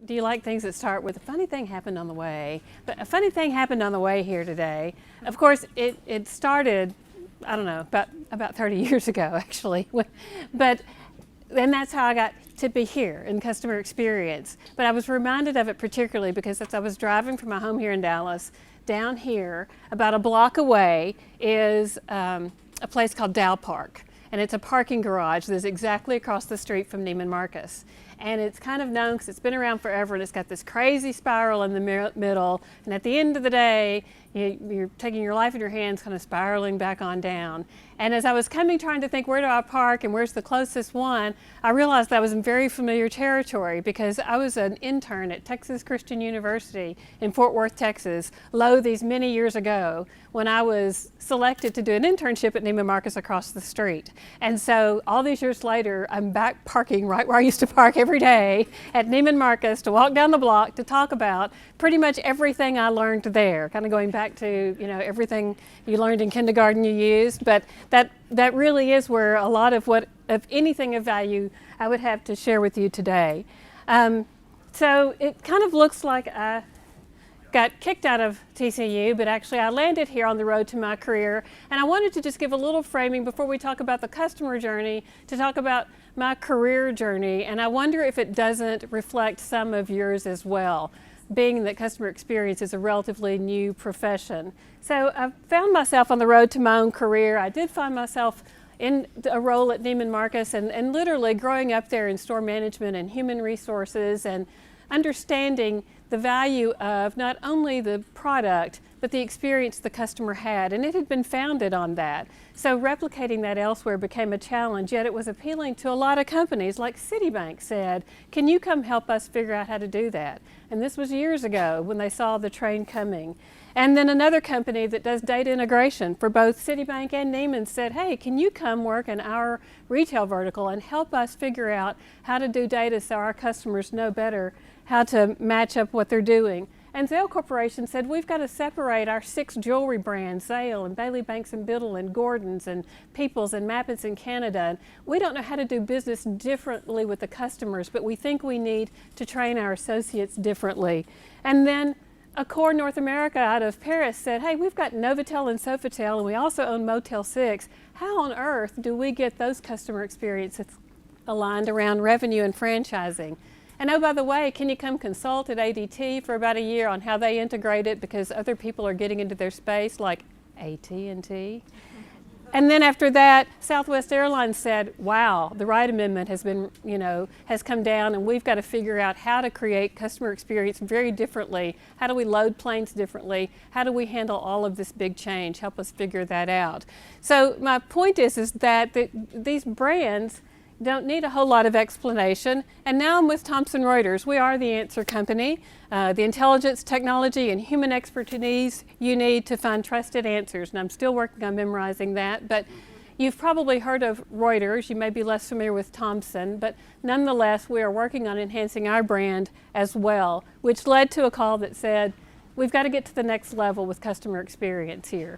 Do you like things that start with a funny thing happened on the way? But a funny thing happened on the way here today. Of course, it started, I don't know, about 30 years ago, actually. But and that's how I got to be here in customer experience. But I was reminded of it particularly because as I was driving from my home here in Dallas, down here, about a block away, is a place called Dow Park. And it's a parking garage that's exactly across the street from Neiman Marcus. And it's kind of known because it's been around forever, and it's got this crazy spiral in the middle. And at the end of the day, you're taking your life in your hands, kind of spiraling back on down. And as I was coming, trying to think, where do I park and where's the closest one, I realized I was in very familiar territory because I was an intern at Texas Christian University in Fort Worth, Texas, these many years ago when I was selected to do an internship at Neiman Marcus across the street. And so all these years later, I'm back parking right where I used to park every day at Neiman Marcus to walk down the block to talk about pretty much everything I learned there, kind of going back to, everything you learned in kindergarten you used, but that really is where a lot of what, of anything of value, I would have to share with you today. So it kind of looks like I got kicked out of TCU, but actually I landed here on the road to my career, and I wanted to just give a little framing before we talk about the customer journey to talk about my career journey, and I wonder if it doesn't reflect some of yours as well, being that customer experience is a relatively new profession. So I found myself on the road to my own career. I did find myself in a role at Neiman Marcus and literally growing up there in store management and human resources and understanding the value of not only the product, but the experience the customer had, and it had been founded on that. So replicating that elsewhere became a challenge, yet it was appealing to a lot of companies, like Citibank said, can you come help us figure out how to do that? And this was years ago when they saw the train coming. And then another company that does data integration for both Citibank and Neiman said, hey, can you come work in our retail vertical and help us figure out how to do data so our customers know better how to match up what they're doing. And Zale Corporation said, we've got to separate our 6 jewelry brands, Zale and Bailey Banks and Biddle and Gordon's and Peoples and Mappins in Canada. And we don't know how to do business differently with the customers, but we think we need to train our associates differently. And then Accor North America out of Paris said, hey, we've got Novotel and Sofitel, and we also own Motel 6. How on earth do we get those customer experiences aligned around revenue and franchising? And oh, by the way, can you come consult at ADT for about a year on how they integrate it because other people are getting into their space like AT&T? And then after that, Southwest Airlines said, wow, the Wright Amendment has been, has come down, and we've got to figure out how to create customer experience very differently. How do we load planes differently? How do we handle all of this big change? Help us figure that out. So my point is that these brands don't need a whole lot of explanation. And now I'm with Thomson Reuters. We are the answer company, the intelligence, technology, and human expertise you need to find trusted answers. And I'm still working on memorizing that. But you've probably heard of Reuters. You may be less familiar with Thomson. But nonetheless, we are working on enhancing our brand as well, which led to a call that said, we've got to get to the next level with customer experience here.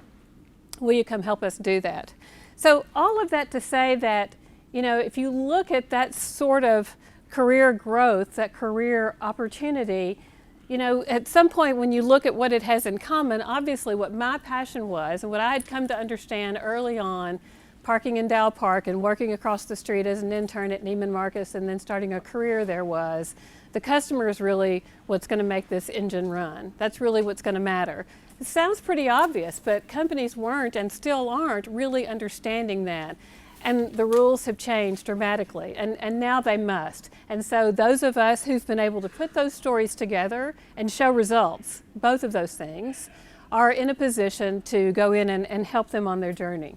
Will you come help us do that? So all of that to say that if you look at that sort of career growth, that career opportunity, at some point when you look at what it has in common, obviously what my passion was and what I had come to understand early on, parking in Dow Park and working across the street as an intern at Neiman Marcus and then starting a career there was, the customer is really what's going to make this engine run. That's really what's going to matter. It sounds pretty obvious, but companies weren't and still aren't really understanding that. And the rules have changed dramatically, and now they must. And so those of us who've been able to put those stories together and show results, both of those things, are in a position to go in and help them on their journey.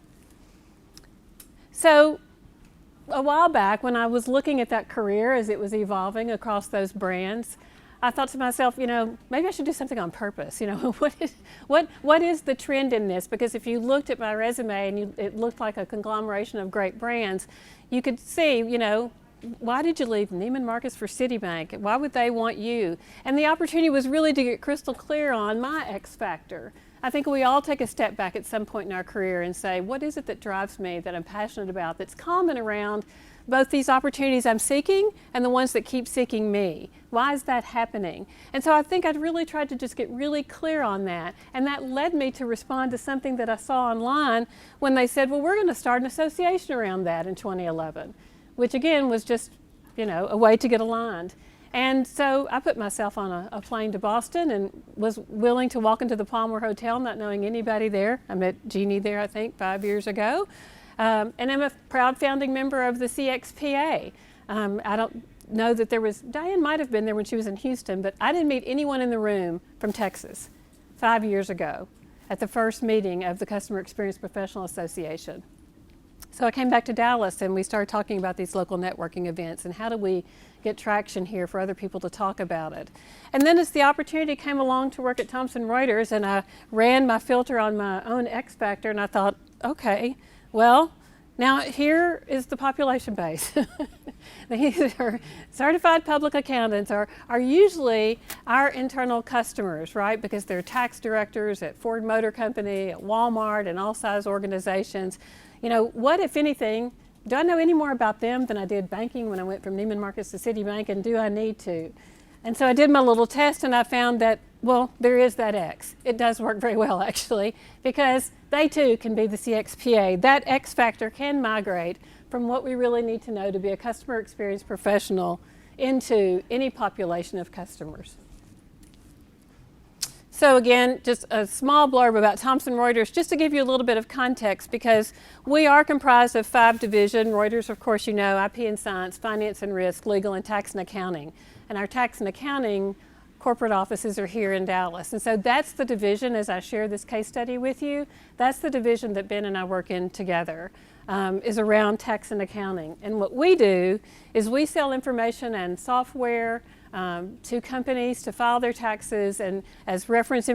So a while back when I was looking at that career as it was evolving across those brands, I thought to myself, maybe I should do something on purpose. What is the trend in this? Because if you looked at my resume and it looked like a conglomeration of great brands, you could see, why did you leave Neiman Marcus for Citibank? Why would they want you? And the opportunity was really to get crystal clear on my X factor. I think we all take a step back at some point in our career and say, what is it that drives me, that I'm passionate about, that's common around both these opportunities I'm seeking and the ones that keep seeking me. Why is that happening? And so I think I'd really tried to just get really clear on that. And that led me to respond to something that I saw online when they said, well, we're going to start an association around that in 2011, which again was just, a way to get aligned. And so I put myself on a plane to Boston and was willing to walk into the Palmer Hotel, not knowing anybody there. I met Jeannie there, I think, 5 years ago. And I'm a proud founding member of the CXPA. I don't know that Diane might have been there when she was in Houston, but I didn't meet anyone in the room from Texas 5 years ago at the first meeting of the Customer Experience Professional Association. So I came back to Dallas and we started talking about these local networking events and how do we get traction here for other people to talk about it. And then as the opportunity came along to work at Thomson Reuters and I ran my filter on my own X factor and I thought, okay, well, now here is the population base. These are certified public accountants are usually our internal customers, right? Because they're tax directors at Ford Motor Company, at Walmart, and all size organizations. What, if anything, do I know any more about them than I did banking when I went from Neiman Marcus to Citibank, and do I need to? And so I did my little test and I found that, well, there is that X. It does work very well, actually, because they too can be the CXPA. That X factor can migrate from what we really need to know to be a customer experience professional into any population of customers. So again, just a small blurb about Thomson Reuters, just to give you a little bit of context, because we are comprised of 5 divisions. Reuters, of course, IP and Science, Finance and Risk, Legal, and Tax and Accounting. And our tax and accounting corporate offices are here in Dallas. And so that's the division, as I share this case study with you, that's the division that Ben and I work in together, is around tax and accounting. And what we do is we sell information and software to companies to file their taxes, and as reference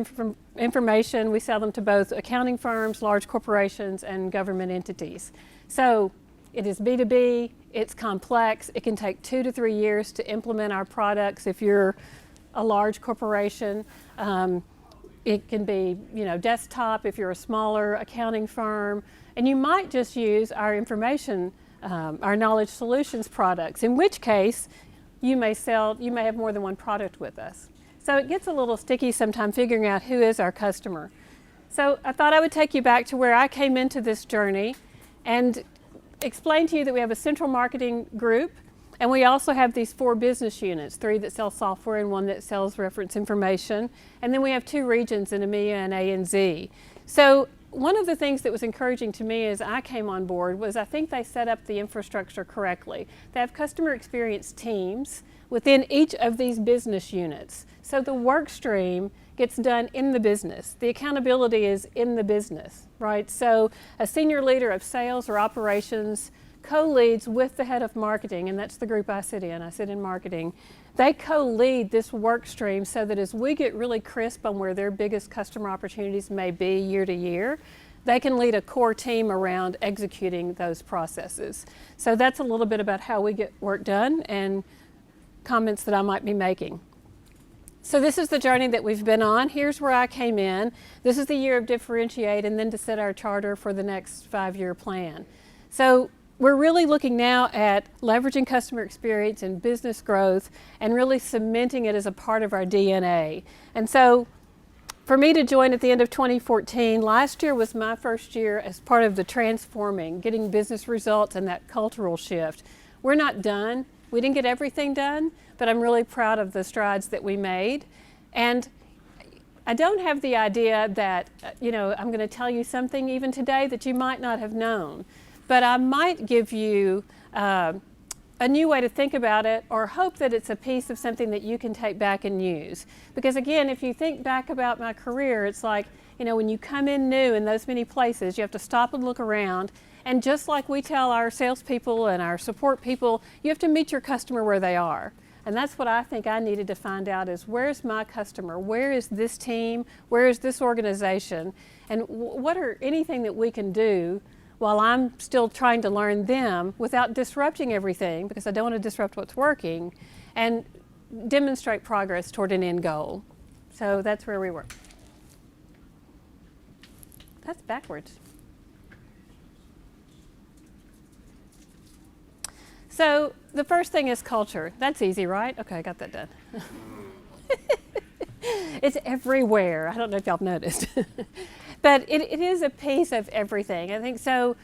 information, we sell them to both accounting firms, large corporations, and government entities. So it is B2B, it's complex, it can take 2 to 3 years to implement our products if you're a large corporation. It can be, desktop if you're a smaller accounting firm, and you might just use our information, our knowledge solutions products, in which case you may have more than one product with us. So it gets a little sticky sometimes figuring out who is our customer. So I thought I would take you back to where I came into this journey and explain to you that we have a central marketing group, and we also have these 4 business units, 3 that sell software and 1 that sells reference information. And then we have 2 regions in EMEA and ANZ. So one of the things that was encouraging to me as I came on board was I think they set up the infrastructure correctly. They have customer experience teams within each of these business units. So the work stream gets done in the business. The accountability is in the business, right? So a senior leader of sales or operations co-leads with the head of marketing, and that's the group I sit in. I sit in marketing. They co-lead this work stream so that as we get really crisp on where their biggest customer opportunities may be year to year, they can lead a core team around executing those processes. So that's a little bit about how we get work done and comments that I might be making. So this is the journey that we've been on. Here's where I came in. This is the year of differentiate, and then to set our charter for the next 5-year plan. So we're really looking now at leveraging customer experience and business growth and really cementing it as a part of our DNA. And so for me to join at the end of 2014, last year was my first year as part of the transforming, getting business results and that cultural shift. We're not done. We didn't get everything done, but I'm really proud of the strides that we made. And I don't have the idea that, I'm going to tell you something even today that you might not have known. But I might give you a new way to think about it, or hope that it's a piece of something that you can take back and use. Because again, if you think back about my career, it's like, when you come in new in those many places, you have to stop and look around. And just like we tell our salespeople and our support people, you have to meet your customer where they are. And that's what I think I needed to find out is, where's my customer? Where is this team? Where is this organization? And what are anything that we can do while I'm still trying to learn them without disrupting everything, because I don't want to disrupt what's working, and demonstrate progress toward an end goal. So that's where we were. That's backwards. So the first thing is culture. That's easy, right? Okay, I got that done. It's everywhere. I don't know if y'all have noticed. But it is a piece of everything. I think so.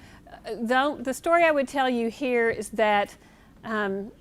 The story I would tell you here is that, love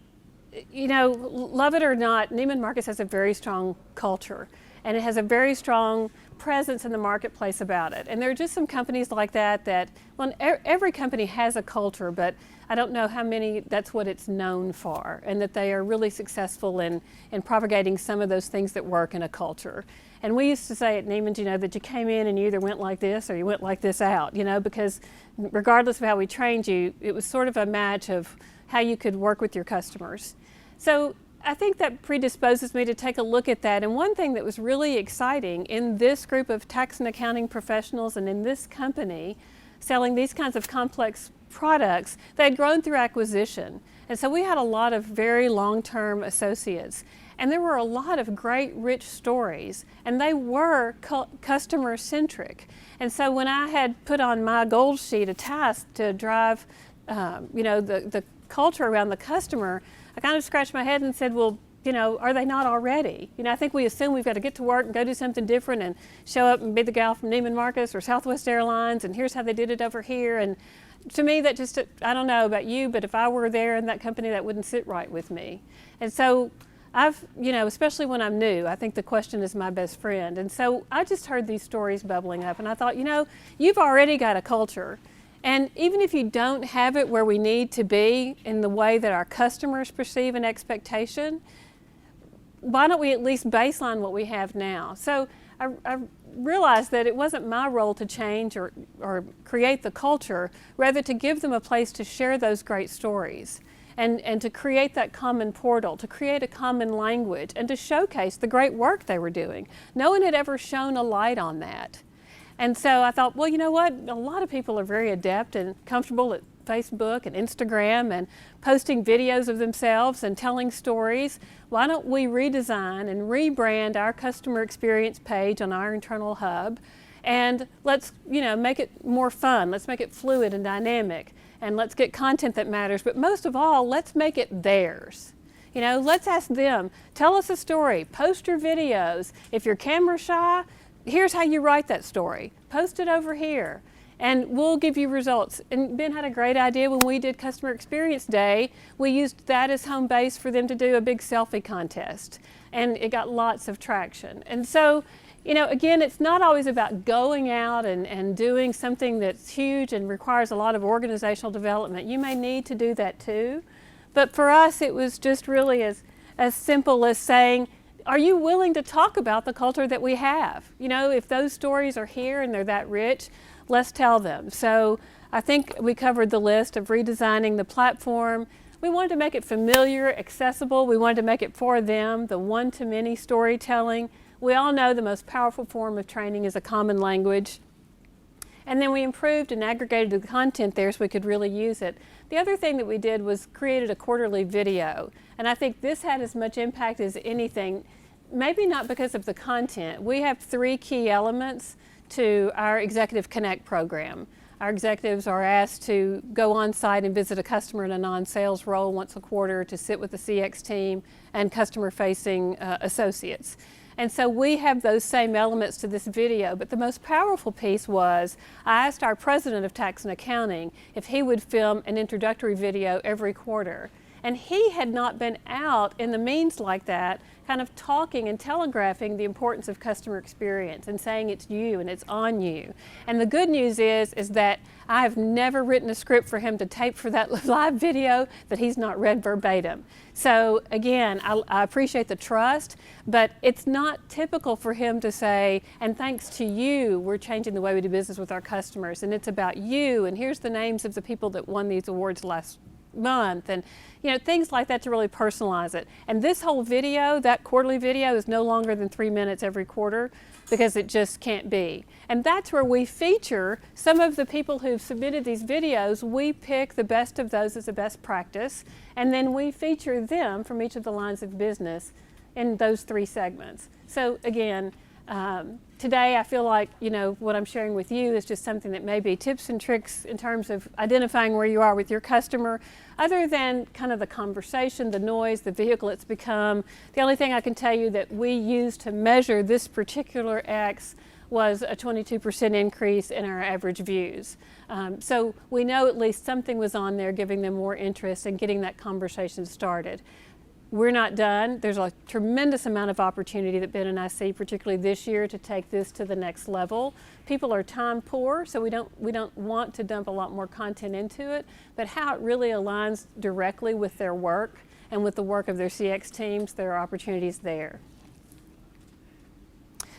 it or not, Neiman Marcus has a very strong culture, and it has a very strong presence in the marketplace about it. And there are just some companies like that, well, every company has a culture, but I don't know how many that's what it's known for, and that they are really successful in propagating some of those things that work in a culture. And we used to say at Neiman's, that you came in and you either went like this or you went like this out, because regardless of how we trained you, it was sort of a match of how you could work with your customers. So I think that predisposes me to take a look at that. And one thing that was really exciting in this group of tax and accounting professionals and in this company selling these kinds of complex products, they had grown through acquisition. And so we had a lot of very long-term associates. And there were a lot of great, rich stories, and they were customer-centric. And so when I had put on my gold sheet a task to drive, the culture around the customer, I kind of scratched my head and said, well, are they not already? I think we assume we've got to get to work and go do something different and show up and be the gal from Neiman Marcus or Southwest Airlines, and here's how they did it over here. And to me, that just, I don't know about you, but if I were there in that company, that wouldn't sit right with me. And so especially when I'm new, I think the question is my best friend. And so I just heard these stories bubbling up, and I thought, you've already got a culture. And even if you don't have it where we need to be in the way that our customers perceive an expectation, why don't we at least baseline what we have now? So I realized that it wasn't my role to change or create the culture, rather to give them a place to share those great stories. And to create that common portal, to create a common language, and to showcase the great work they were doing. No one had ever shone a light on that. And so I thought, well, you know what? A lot of people are very adept and comfortable at Facebook and Instagram and posting videos of themselves and telling stories. Why don't we redesign and rebrand our customer experience page on our internal hub, and let's make it more fun. Let's make it fluid and dynamic. And let's get content that matters, but most of all, let's make it theirs. Let's ask them, tell us a story, post your videos. If you're camera shy, here's how you write that story. Post it over here, and we'll give you results. And Ben had a great idea when we did Customer Experience Day. We used that as home base for them to do a big selfie contest, and it got lots of traction. And so, again, it's not always about going out and doing something that's huge and requires a lot of organizational development. You may need to do that too. But for us, it was just really as simple as saying, are you willing to talk about the culture that we have? If those stories are here and they're that rich, let's tell them. So I think we covered the list of redesigning the platform. We wanted to make it familiar, accessible. We wanted to make it for them, the one-to-many storytelling. We all know the most powerful form of training is a common language. And then we improved and aggregated the content there so we could really use it. The other thing that we did was created a quarterly video. And I think this had as much impact as anything, maybe not because of the content. We have 3 key elements to our Executive Connect program. Our executives are asked to go on site and visit a customer in a non-sales role once a quarter, to sit with the CX team and customer-facing associates. And so we have those same elements to this video, but the most powerful piece was I asked our president of tax and accounting if he would film an introductory video every quarter. And he had not been out in the means like that, kind of talking and telegraphing the importance of customer experience and saying it's you and it's on you. And the good news is that I have never written a script for him to tape for that live video that he's not read verbatim. So again, I appreciate the trust, but it's not typical for him to say, and thanks to you, we're changing the way we do business with our customers, and it's about you, and here's the names of the people that won these awards last month, and things like that to really personalize it. And this whole video, that quarterly video, is no longer than 3 minutes every quarter, because it just can't be. And that's where we feature some of the people who've submitted these videos. We pick the best of those as a best practice, and then we feature them from each of the lines of business in those 3 segments. So again, Today I feel like, what I'm sharing with you is just something that may be tips and tricks in terms of identifying where you are with your customer, other than kind of the conversation, the noise, the vehicle it's become. The only thing I can tell you that we used to measure this particular X was a 22% increase in our average views. So we know at least something was on there giving them more interest and getting that conversation started. We're not done. There's a tremendous amount of opportunity that Ben and I see, particularly this year, to take this to the next level. People are time poor, so we don't want to dump a lot more content into it, but how it really aligns directly with their work and with the work of their CX teams, there are opportunities there.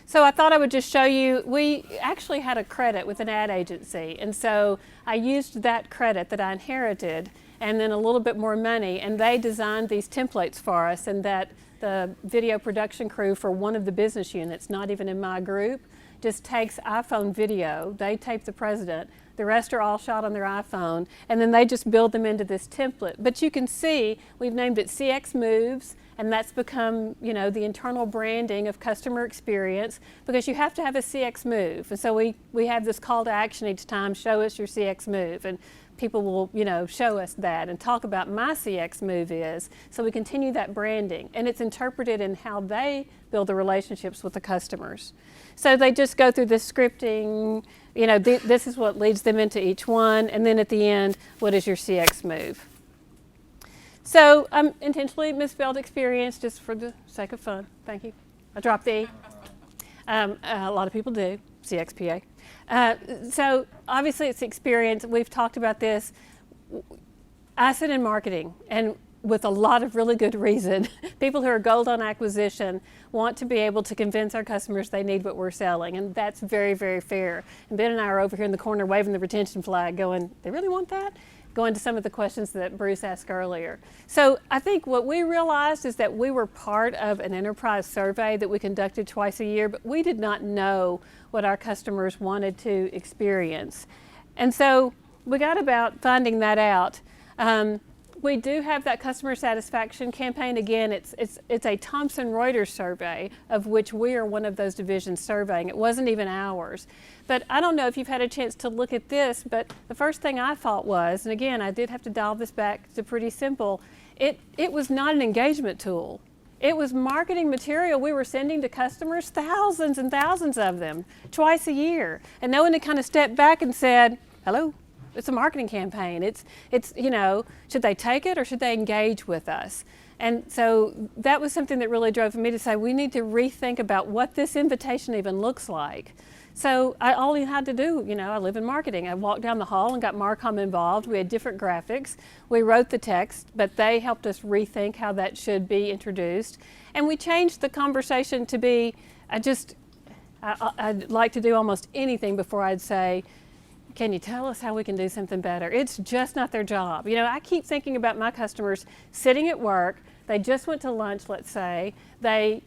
So I thought I would just show you, we actually had a credit with an ad agency, and so I used that credit that I inherited and then a little bit more money, and they designed these templates for us, and that the video production crew for one of the business units, not even in my group, just takes iPhone video. They tape the president, the rest are all shot on their iPhone, and then they just build them into this template. But you can see we've named it CX Moves, and that's become, the internal branding of customer experience, because you have to have a CX move. And so we have this call to action each time, show us your CX move. And people will, show us that and talk about my CX move is. So we continue that branding, and it's interpreted in how they build the relationships with the customers. So they just go through this scripting, this is what leads them into each one, and then at the end, what is your CX move? So I intentionally misspelled experience just for the sake of fun. Thank you. I dropped the E. A lot of people do, CXPA. So obviously it's experience. We've talked about this. I sit in marketing, and with a lot of really good reason. People who are gold on acquisition want to be able to convince our customers they need what we're selling, and that's very, very fair. And Ben and I are over here in the corner waving the retention flag going, they really want that? Going to some of the questions that Bruce asked earlier. So I think what we realized is that we were part of an enterprise survey that we conducted twice a year, but we did not know what our customers wanted to experience. And so we got about finding that out. We do have that customer satisfaction campaign. Again, it's a Thomson Reuters survey, of which we are one of those divisions surveying. It wasn't even ours. But I don't know if you've had a chance to look at this, but the first thing I thought was, and again, I did have to dial this back to pretty simple, it was not an engagement tool. It was marketing material we were sending to customers, thousands and thousands of them, twice a year. And no one had kind of stepped back and said, hello? It's a marketing campaign. It's should they take it or should they engage with us? And so that was something that really drove me to say we need to rethink about what this invitation even looks like. So all I had to do, I live in marketing. I walked down the hall and got Marcom involved. We had different graphics. We wrote the text, but they helped us rethink how that should be introduced. And we changed the conversation to be, I'd like to do almost anything before I'd say, can you tell us how we can do something better? It's just not their job. I keep thinking about my customers sitting at work. They just went to lunch, let's say. They,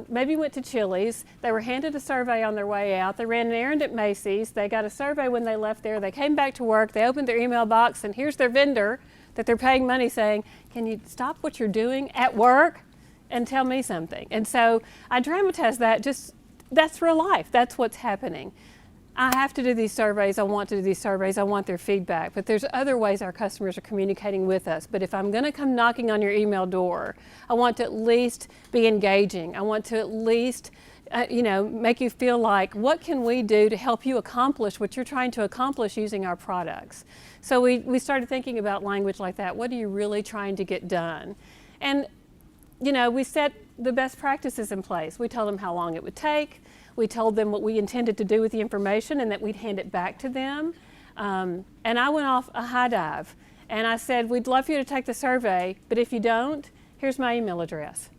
maybe went to Chili's. They were handed a survey on their way out. They ran an errand at Macy's. They got a survey when they left there. They came back to work. They opened their email box, and here's their vendor that they're paying money saying, can you stop what you're doing at work and tell me something? And so I dramatize that. That's real life. That's what's happening. I have to do these surveys, I want to do these surveys, I want their feedback, but there's other ways our customers are communicating with us. But if I'm going to come knocking on your email door, I want to at least be engaging. I want to at least make you feel like, what can we do to help you accomplish what you're trying to accomplish using our products? So we started thinking about language like that. What are you really trying to get done? And we set the best practices in place. We told them how long it would take. We told them what we intended to do with the information and that we'd hand it back to them. And I went off a high dive. And I said, we'd love for you to take the survey, but if you don't, here's my email address.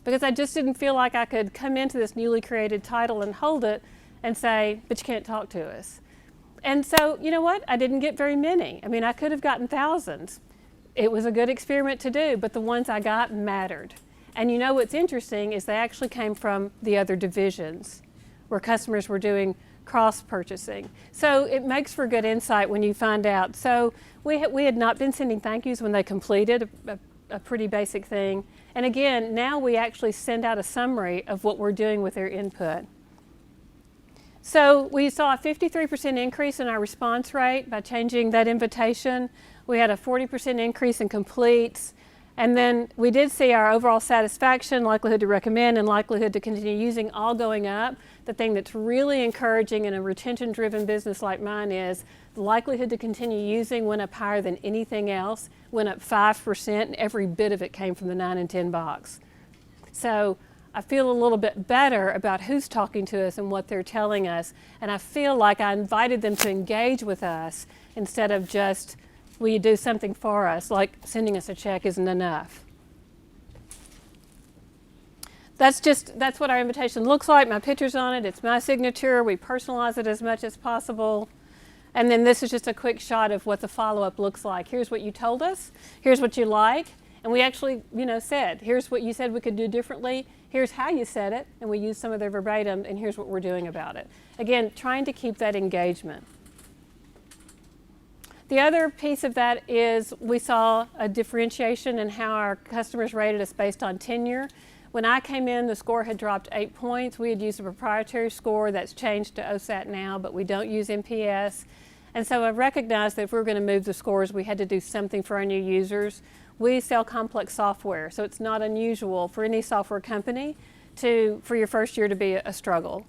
Because I just didn't feel like I could come into this newly created title and hold it and say, but you can't talk to us. And so, you know what? I didn't get very many. I mean, I could have gotten thousands. It was a good experiment to do, but the ones I got mattered. And what's interesting is they actually came from the other divisions, where customers were doing cross-purchasing. So it makes for good insight when you find out. So we had not been sending thank yous when they completed a pretty basic thing. And again, now we actually send out a summary of what we're doing with their input. So we saw a 53% increase in our response rate by changing that invitation. We had a 40% increase in completes. And then we did see our overall satisfaction, likelihood to recommend, and likelihood to continue using all going up. The thing that's really encouraging in a retention-driven business like mine is the likelihood to continue using went up higher than anything else, went up 5%, and every bit of it came from the 9 and 10 box. So I feel a little bit better about who's talking to us and what they're telling us, and I feel like I invited them to engage with us instead of just, will you do something for us, like sending us a check isn't enough. That's what our invitation looks like. My picture's on it, it's my signature, we personalize it as much as possible. And then this is just a quick shot of what the follow-up looks like. Here's what you told us, here's what you like, and we actually, said, here's what you said we could do differently, here's how you said it, and we used some of their verbatim, and here's what we're doing about it. Again, trying to keep that engagement. The other piece of that is we saw a differentiation in how our customers rated us based on tenure. When I came in, the score had dropped 8 points. We had used a proprietary score that's changed to OSAT now, but we don't use NPS. And so I recognized that if we were going to move the scores, we had to do something for our new users. We sell complex software, so it's not unusual for any software company for your first year to be a struggle.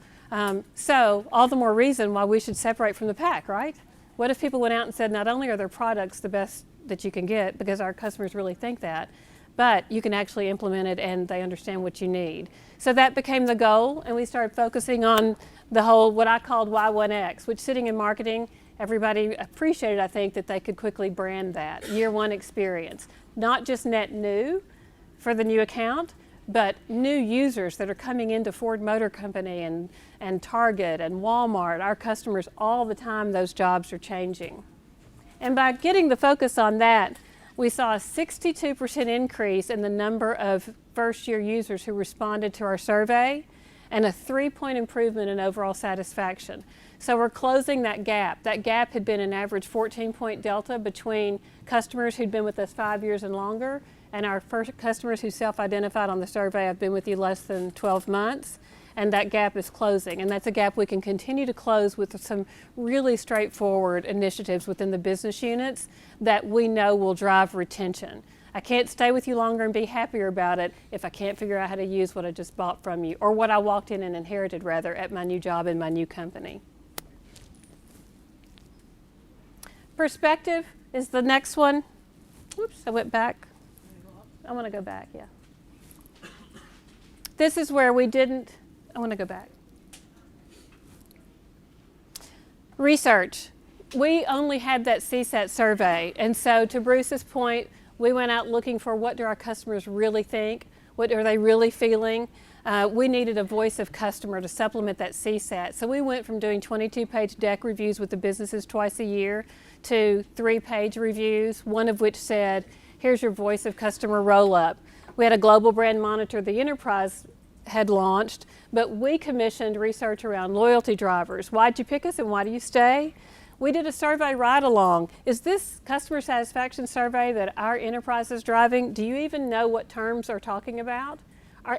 So all the more reason why we should separate from the pack, right? What if people went out and said, not only are their products the best that you can get, because our customers really think that, but you can actually implement it and they understand what you need. So that became the goal, and we started focusing on the whole, what I called Y1X, which sitting in marketing, everybody appreciated, I think, that they could quickly brand that. Year one experience. Not just net new for the new account, but new users that are coming into Ford Motor Company and Target and Walmart. Our customers, all the time, those jobs are changing. And by getting the focus on that, we saw a 62% increase in the number of first-year users who responded to our survey and a 3-point improvement in overall satisfaction. So we're closing that gap. That gap had been an average 14-point delta between customers who'd been with us 5 years and longer and our first customers who self-identified on the survey, I've been with you less than 12 months, and that gap is closing. And that's a gap we can continue to close with some really straightforward initiatives within the business units that we know will drive retention. I can't stay with you longer and be happier about it if I can't figure out how to use what I just bought from you, or what I walked in and inherited, rather, at my new job in my new company. Perspective is the next one. Oops, I went back. I want to go back, yeah. This is where we didn't, I want to go back. Research. We only had that CSAT survey, and so to Bruce's point, we went out looking for what do our customers really think, what are they really feeling. We needed a voice of customer to supplement that CSAT. So we went from doing 22-page deck reviews with the businesses twice a year to 3-page reviews, one of which said, here's your voice of customer roll-up. We had a global brand monitor the enterprise had launched, but we commissioned research around loyalty drivers. Why'd you pick us and why do you stay? We did a survey ride-along. Is this customer satisfaction survey that our enterprise is driving, do you even know what terms are talking about?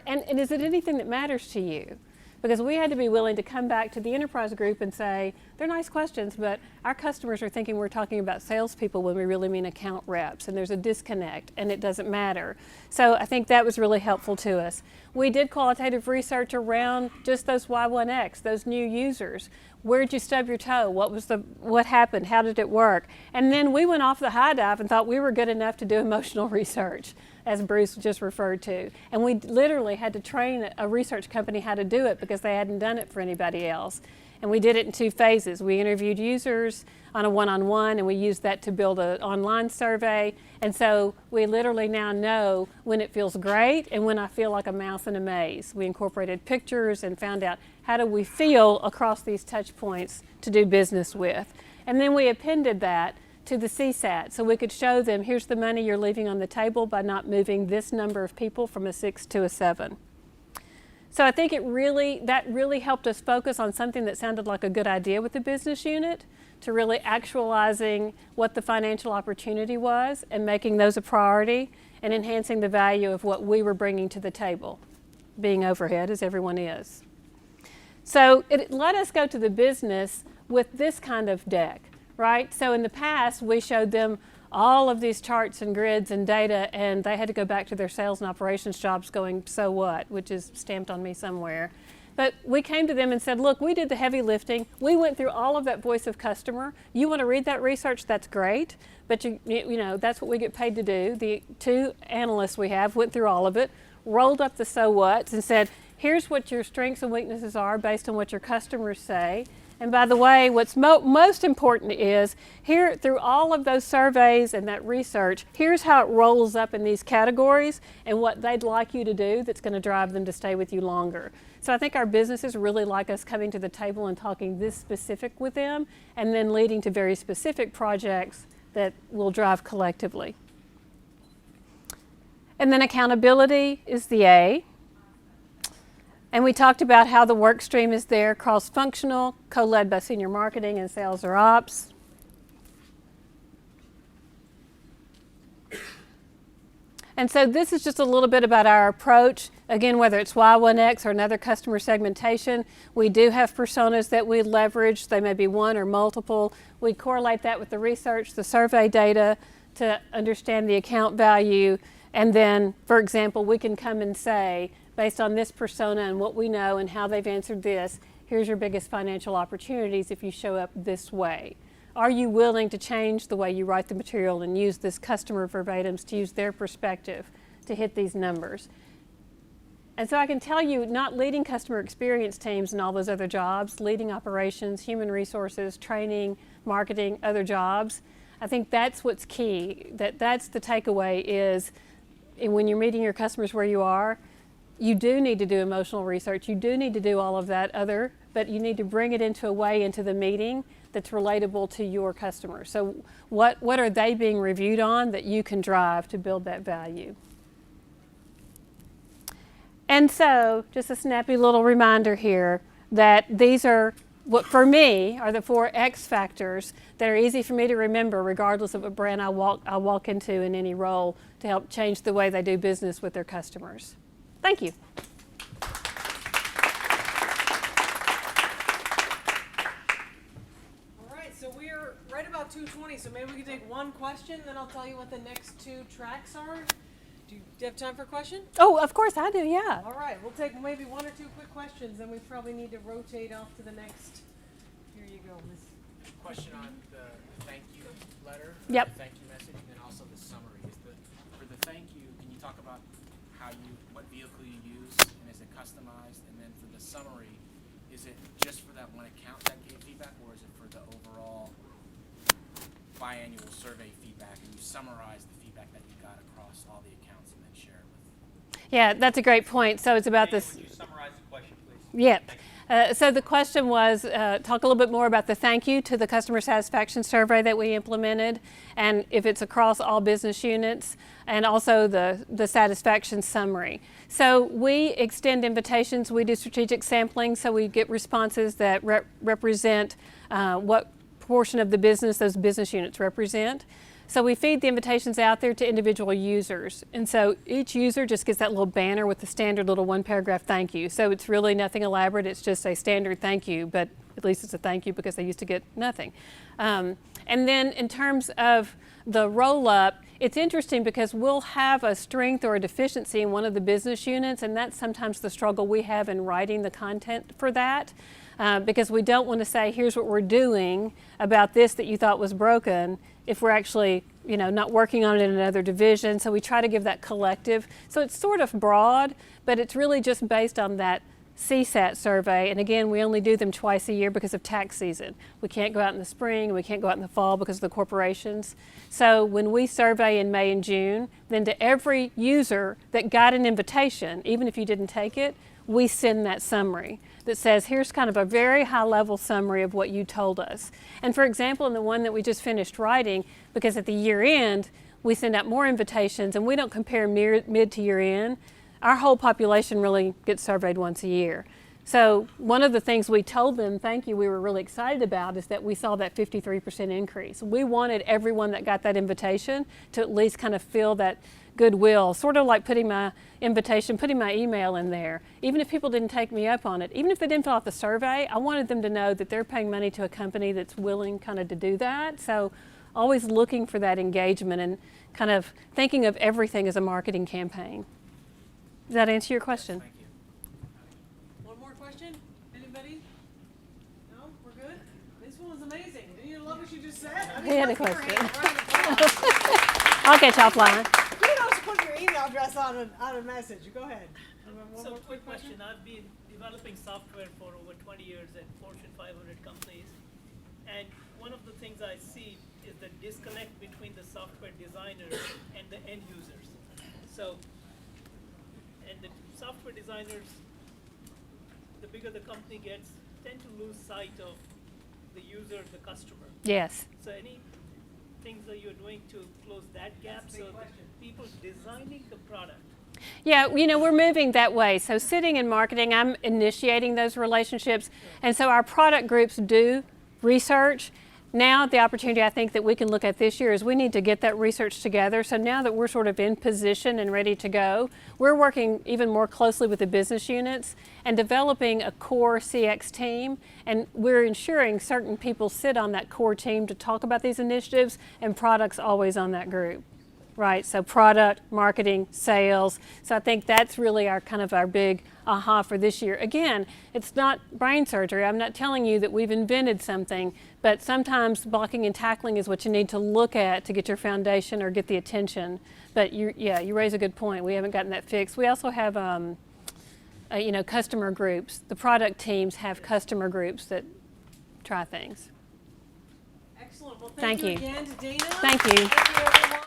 And is it anything that matters to you? Because we had to be willing to come back to the enterprise group and say, they're nice questions, but our customers are thinking we're talking about salespeople when we really mean account reps, and there's a disconnect, and it doesn't matter. So I think that was really helpful to us. We did qualitative research around just those Y1X, those new users. Where'd you stub your toe? What happened? How did it work? And then we went off the high dive and thought we were good enough to do emotional research, as Bruce just referred to. And we literally had to train a research company how to do it because they hadn't done it for anybody else. And we did it in 2 phases. We interviewed users on a one-on-one, and we used that to build an online survey. And so we literally now know when it feels great and when I feel like a mouse in a maze. We incorporated pictures and found out how do we feel across these touch points to do business with. And then we appended that to the CSAT, so we could show them, here's the money you're leaving on the table by not moving this number of people from a 6 to a 7. So I think that really helped us focus on something that sounded like a good idea with the business unit, to really actualizing what the financial opportunity was and making those a priority and enhancing the value of what we were bringing to the table, being overhead as everyone is. So it let us go to the business with this kind of deck, right? So in the past, we showed them all of these charts and grids and data, and they had to go back to their sales and operations jobs going, so what, which is stamped on me somewhere. But we came to them and said, look, we did the heavy lifting. We went through all of that voice of customer. You want to read that research? That's great. But you know, that's what we get paid to do. The 2 analysts we have went through all of it, rolled up the so whats and said, here's what your strengths and weaknesses are based on what your customers say. And by the way, what's most important is here through all of those surveys and that research, here's how it rolls up in these categories and what they'd like you to do that's going to drive them to stay with you longer. So I think our businesses really like us coming to the table and talking this specific with them and then leading to very specific projects that will drive collectively. And then accountability is the A. And we talked about how the work stream is there, cross-functional, co-led by senior marketing and sales or ops. And so this is just a little bit about our approach. Again, whether it's Y1X or another customer segmentation, we do have personas that we leverage. They may be one or multiple. We correlate that with the research, the survey data to understand the account value. And then, for example, we can come and say, based on this persona and what we know and how they've answered this, here's your biggest financial opportunities if you show up this way. Are you willing to change the way you write the material and use this customer verbatims to use their perspective to hit these numbers? And so I can tell you, not leading customer experience teams and all those other jobs, leading operations, human resources, training, marketing, other jobs, I think that's what's key. That's the takeaway is when you're meeting your customers where you are, you do need to do emotional research. You do need to do all of that other, but you need to bring it into a way into the meeting that's relatable to your customers. So what are they being reviewed on that you can drive to build that value? And so just a snappy little reminder here that these are what for me are the 4 X factors that are easy for me to remember regardless of what brand I walk into in any role to help change the way they do business with their customers. Thank you. All right, so we're right about 2:20, so maybe we can take one question, then I'll tell you what the next 2 tracks are. Do you have time for a question? Oh, of course I do, yeah. All right, we'll take maybe 1 or 2 quick questions, then we probably need to rotate off to the next. Here you go, Miss. Question on the thank you letter, Yep. the thank you message, and then also the summary. For the thank you, can you talk about what vehicle you use, and is it customized? And then for the summary, is it just for that one account that gave feedback, or is it for the overall biannual survey feedback, and you summarize the feedback that you got across all the accounts and then share it with? Yeah, that's a great point. So it's about this. Would you summarize the question, please? Yeah. So the question was, talk a little bit more about the thank you to the customer satisfaction survey that we implemented, and if it's across all business units, and also the satisfaction summary. So we extend invitations, we do strategic sampling, so we get responses that represent what portion of the business those business units represent. So we feed the invitations out there to individual users. And so each user just gets that little banner with the standard little 1-paragraph thank you. So it's really nothing elaborate, it's just a standard thank you, but at least it's a thank you because they used to get nothing. And then in terms of the roll-up, it's interesting because we'll have a strength or a deficiency in one of the business units, and that's sometimes the struggle we have in writing the content for that. Because we don't want to say, here's what we're doing about this that you thought was broken, if we're actually, not working on it in another division. So we try to give that collective. So it's sort of broad, but it's really just based on that CSAT survey. And again, we only do them twice a year because of tax season. We can't go out in the spring, we can't go out in the fall because of the corporations. So when we survey in May and June, then to every user that got an invitation, even if you didn't take it, we send that summary that says, here's kind of a very high-level summary of what you told us. And for example, in the one that we just finished writing, because at the year end, we send out more invitations and we don't compare mid to year end, our whole population really gets surveyed once a year. So one of the things we told them, thank you, we were really excited about is that we saw that 53% increase. We wanted everyone that got that invitation to at least kind of feel that goodwill, sort of like putting my invitation, putting my email in there. Even if people didn't take me up on it, even if they didn't fill out the survey, I wanted them to know that they're paying money to a company that's willing kind of to do that. So always looking for that engagement and kind of thinking of everything as a marketing campaign. Does that answer your question? Thank you. One more question? Anybody? No? We're good? This one was amazing. Didn't you love what you just said? I mean, He had a let's give her question. hand. Round of applause. I'll get you offline. You don't have to put your email address on a message. Go ahead. One So more quick question. I've been developing software for over 20 years at Fortune 500 companies. And one of the things I see is the disconnect between the software designers and the end users. So, and the software designers, the bigger the company gets, tend to lose sight of the user, the customer. Yes. So any things that you're doing to close that gap, so that people designing the product. Yeah, you know, we're moving that way. So sitting in marketing, I'm initiating those relationships. And so our product groups do research. Now the opportunity I think that we can look at this year is we need to get that research together. So now that we're sort of in position and ready to go, we're working even more closely with the business units and developing a core CX team. And we're ensuring certain people sit on that core team to talk about these initiatives, and product's always on that group. Right, so product, marketing, sales. So I think that's really our kind of our big aha for this year. Again, it's not brain surgery. I'm not telling you that we've invented something, but sometimes blocking and tackling is what you need to look at to get your foundation or get the attention. But you raise a good point. We haven't gotten that fixed. We also have, customer groups. The product teams have customer groups that try things. Excellent. Well, Thank thank you you. again to Dana. Thank you. Thank you, everyone.